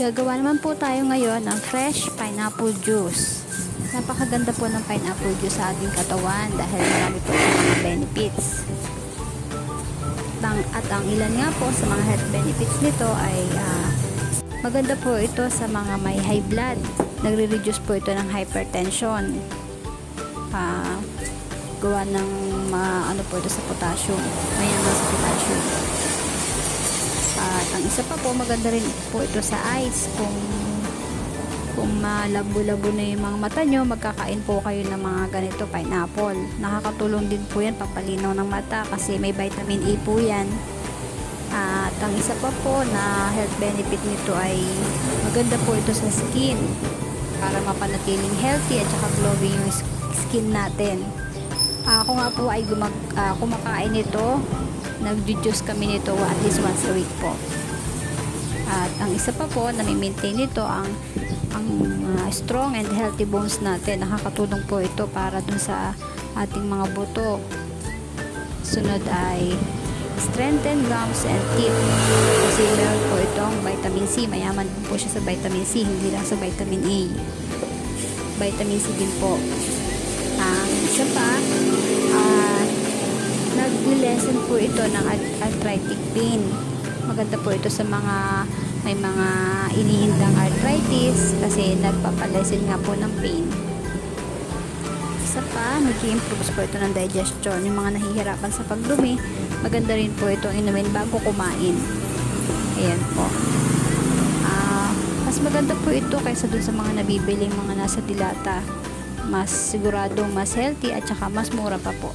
Gagawa naman po tayo ngayon ng fresh pineapple juice. Napakaganda po ng pineapple juice sa ating katawan dahil marami po itong mga benefits. At ang ilan nga po sa mga health benefits nito ay maganda po ito sa mga may high blood. Nagre-reduce po ito ng hypertension. Gawa ng ano po ito sa potassium. Mayaman sa potassium. At ang isa pa po, maganda rin po ito sa eyes. Kung malabo-labo na yung mga mata nyo, magkakain po kayo ng mga ganito pineapple. Nakakatulong din po yan papalinaw ng mata kasi may vitamin A po yan. At ang isa pa po na health benefit nito ay maganda po ito sa skin para mapanatiling healthy at saka glowing yung skin natin. Ako nga po ay kumakain nito. Nag-juice kami nito at least once a week po. At ang isa pa po, nami-maintain nito ang strong and healthy bones natin. Nakakatulong po ito para dun sa ating mga buto. Sunod ay strengthen gums and teeth. Kasi meron po itong vitamin C. Mayaman din po siya sa vitamin C, hindi lang sa vitamin A. Vitamin C din po. Ang isa pa, nag-lessen po ito ng arthritic pain. Maganda po ito sa mga may mga inihindang arthritis kasi nagpapalessen nga po ng pain. Isa pa, nag-i-improve po ito ng digestion. Yung mga nahihirapan sa pagdumi, maganda rin po itong inumin bago kumain. Ayan po. Mas maganda po ito kaysa dun sa mga nabibiling mga nasa dilata. Mas siguradong mas healthy at saka mas mura pa po.